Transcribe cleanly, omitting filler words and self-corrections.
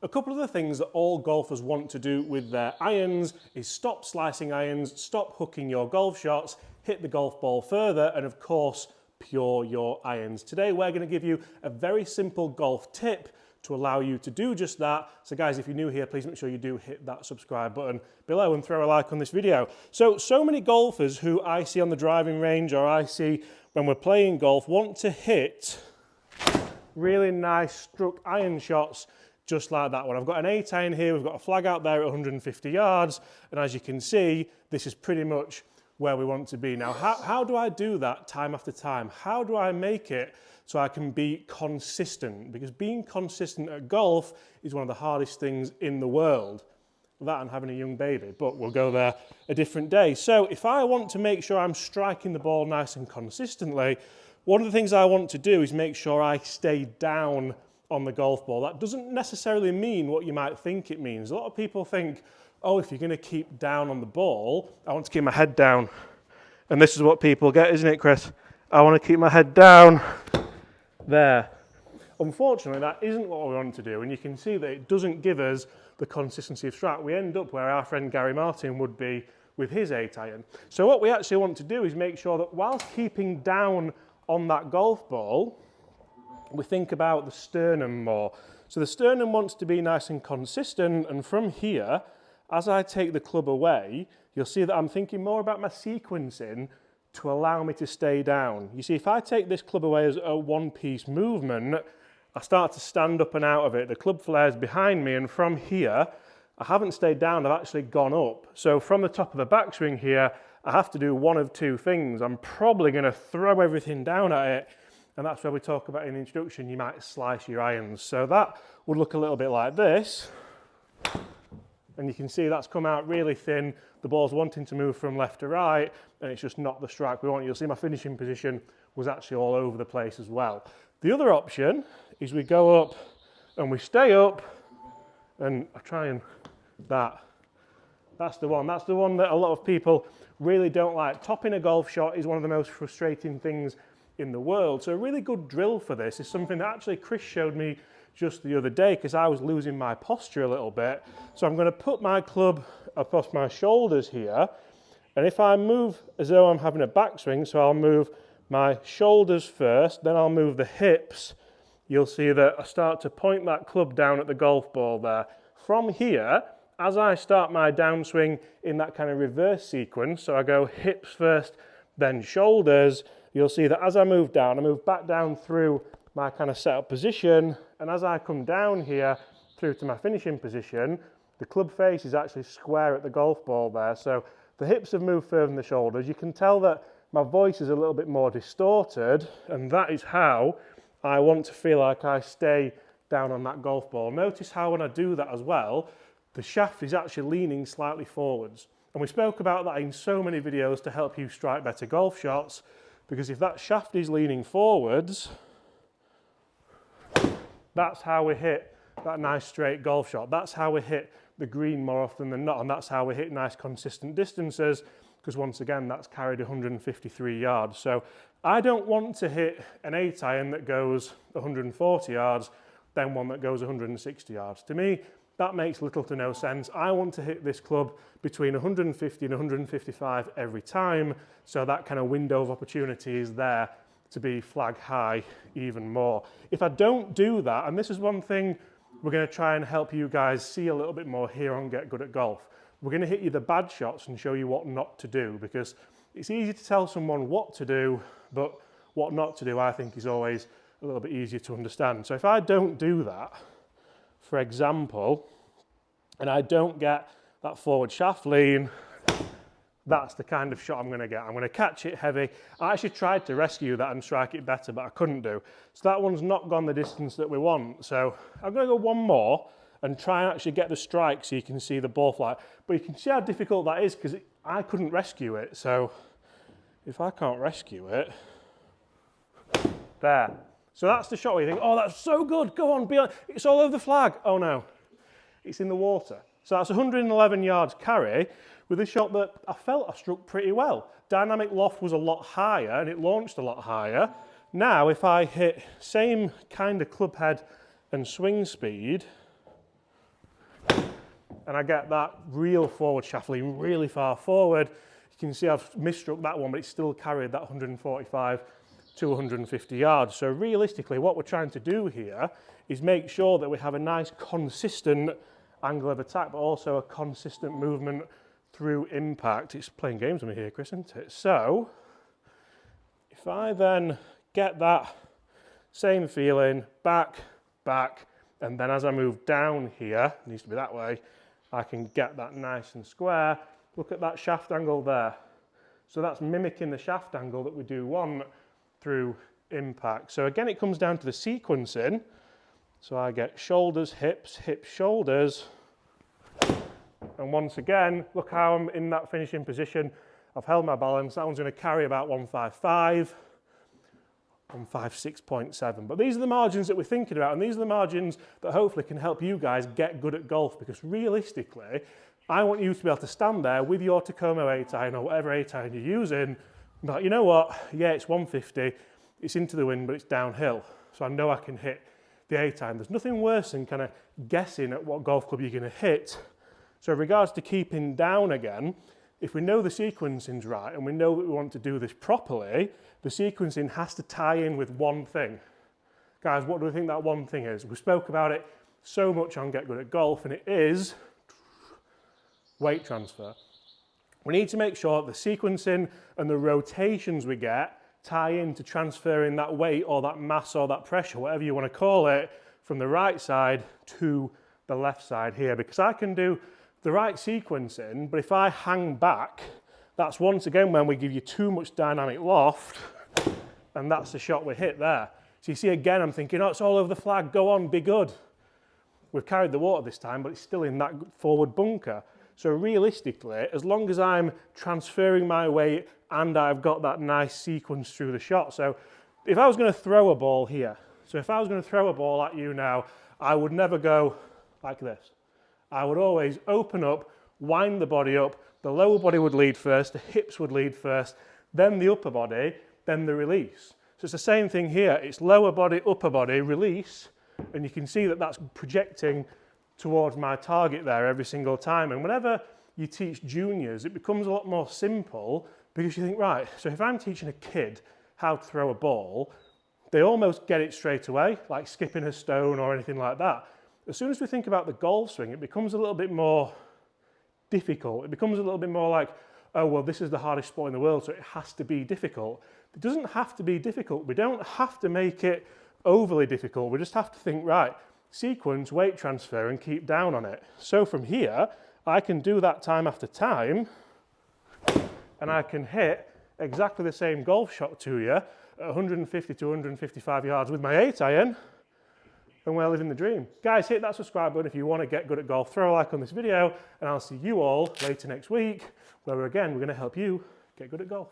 A couple of the things that all golfers want to do with their irons is stop slicing irons, stop hooking your golf shots, hit the golf ball further, and of course, pure your irons. Today, we're going to give you a very simple golf tip to allow you to do just that. So guys, if you're new here, please make sure you do hit that subscribe button below and throw a like on this video. So many golfers who I see on the driving range or I see when we're playing golf want to hit really nice struck iron shots just like that one. I've got an 8 iron here, we've got a flag out there at 150 yards, and as you can see, this is pretty much where we want to be. Now, how do I do that time after time? How do I make it so I can be consistent? Because being consistent at golf is one of the hardest things in the world. That and having a young baby, but we'll go there a different day. So if I want to make sure I'm striking the ball nice and consistently, one of the things I want to do is make sure I stay down on the golf ball. That doesn't necessarily mean what you might think it means. A lot of people think, oh, if you're going to keep down on the ball, I want to keep my head down. And this is what people get, isn't it, Chris? I want to keep my head down there. Unfortunately, that isn't what we want to do, and you can see that it doesn't give us the consistency of strike. We end up where our friend Gary Martin would be with his 8 iron. So what we actually want to do is make sure that whilst keeping down on that golf ball, we think about the sternum more. So the sternum wants to be nice and consistent, and from here, as I take the club away, you'll see that I'm thinking more about my sequencing to allow me to stay down. You see, if I take this club away as a one-piece movement, I start to stand up and out of it. The club flares behind me, and from here, I haven't stayed down, I've actually gone up. So from the top of the backswing here, I have to do one of two things. I'm probably going to throw everything down at it, and that's where we talk about in the introduction, you might slice your irons. So that would look a little bit like this. And you can see that's come out really thin. The ball's wanting to move from left to right, and it's just not the strike we want. You'll see my finishing position was actually all over the place as well. The other option is we go up and we stay up, and I try and that's the one. That's the one that a lot of people really don't like. Topping a golf shot is one of the most frustrating things in the world. So a really good drill for this is something that actually Chris showed me just the other day because I was losing my posture a little bit. So I'm going to put my club across my shoulders here, and if I move as though I'm having a backswing, so I'll move my shoulders first, then I'll move the hips, you'll see that I start to point that club down at the golf ball there. From here, as I start my downswing in that kind of reverse sequence, so I go hips first, then shoulders, you'll see that as I move down, I move back down through my kind of setup position, and as I come down here through to my finishing position, the club face is actually square at the golf ball there. So the hips have moved further than the shoulders. You can tell that my voice is a little bit more distorted, and that is how I want to feel like I stay down on that golf ball. Notice how when I do that as well, the shaft is actually leaning slightly forwards. And we spoke about that in so many videos to help you strike better golf shots, because if that shaft is leaning forwards, that's how we hit that nice straight golf shot. That's how we hit the green more often than not, and that's how we hit nice consistent distances, because once again, that's carried 153 yards. So I don't want to hit an 8 iron that goes 140 yards, then one that goes 160 yards. To me, that makes little to no sense. I want to hit this club between 150 and 155 every time, so that kind of window of opportunity is there to be flag high even more. If I don't do that, and this is one thing we're going to try and help you guys see a little bit more here on Get Good at Golf, we're going to hit you the bad shots and show you what not to do, because it's easy to tell someone what to do, but what not to do I think is always a little bit easier to understand. So if I don't do that, for example, and I don't get that forward shaft lean, that's the kind of shot I'm going to get. I'm going to catch it heavy. I actually tried to rescue that and strike it better, but I couldn't do. So that one's not gone the distance that we want. So I'm going to go one more and try and actually get the strike so you can see the ball fly. But you can see how difficult that is because I couldn't rescue it. So if I can't rescue it, there. So that's the shot where you think, oh, that's so good. Go on, be on. It's all over the flag. Oh no, it's in the water. So that's 111 yards carry with a shot that I felt I struck pretty well. Dynamic loft was a lot higher and it launched a lot higher. Now, if I hit same kind of club head and swing speed, and I get that real forward shaft lean really far forward. You can see I've misstruck that one, but it's still carried that 145 to 150 yards. So realistically, what we're trying to do here is make sure that we have a nice consistent angle of attack, but also a consistent movement through impact. It's playing games with me here, Chris, isn't it? So if I then get that same feeling, back, back, and then as I move down here, it needs to be that way, I can get that nice and square. Look at that shaft angle there. So that's mimicking the shaft angle that we do want through impact. So again, it comes down to the sequencing. So I get shoulders, hips, hips, shoulders. And once again, look how I'm in that finishing position. I've held my balance. That one's going to carry about 155. 156.7. But these are the margins that we're thinking about, and these are the margins that hopefully can help you guys get good at golf, because realistically, I want you to be able to stand there with your Tacoma 8-iron or whatever 8-iron you're using, but you know what, yeah, it's 150, it's into the wind, but it's downhill, so I know I can hit the 8-iron. There's nothing worse than kind of guessing at what golf club you're going to hit. So in regards to keeping down again, if we know the sequencing's right and we know that we want to do this properly, the sequencing has to tie in with one thing. Guys, what do we think that one thing is? We spoke about it so much on Get Good at Golf, and it is weight transfer. We need to make sure that the sequencing and the rotations we get tie into transferring that weight or that mass or that pressure, whatever you want to call it, from the right side to the left side here, because I can do the right sequencing, but if I hang back, that's once again when we give you too much dynamic loft, and that's the shot we hit there. So you see again, I'm thinking, oh, it's all over the flag, go on, be good. We've carried the water this time, but it's still in that forward bunker. So realistically, as long as I'm transferring my weight and I've got that nice sequence through the shot. So if I was going to throw a ball here, so if I was going to throw a ball at you now, I would never go like this. I would always open up, wind the body up, the lower body would lead first, the hips would lead first, then the upper body, then the release. So it's the same thing here. It's lower body, upper body, release, and you can see that that's projecting towards my target there every single time. And whenever you teach juniors, it becomes a lot more simple, because you think, right, so if I'm teaching a kid how to throw a ball, they almost get it straight away, like skipping a stone or anything like that. As soon as we think about the golf swing, it becomes a little bit more difficult. It becomes a little bit more like, oh, well, this is the hardest sport in the world, so it has to be difficult. It doesn't have to be difficult. We don't have to make it overly difficult. We just have to think, right, sequence, weight transfer, and keep down on it. So from here, I can do that time after time, and I can hit exactly the same golf shot to you at 150 to 155 yards with my 8-iron, and we're living the dream. Guys, hit that subscribe button if you want to get good at golf. Throw a like on this video, and I'll see you all later next week, where we're going to help you get good at golf.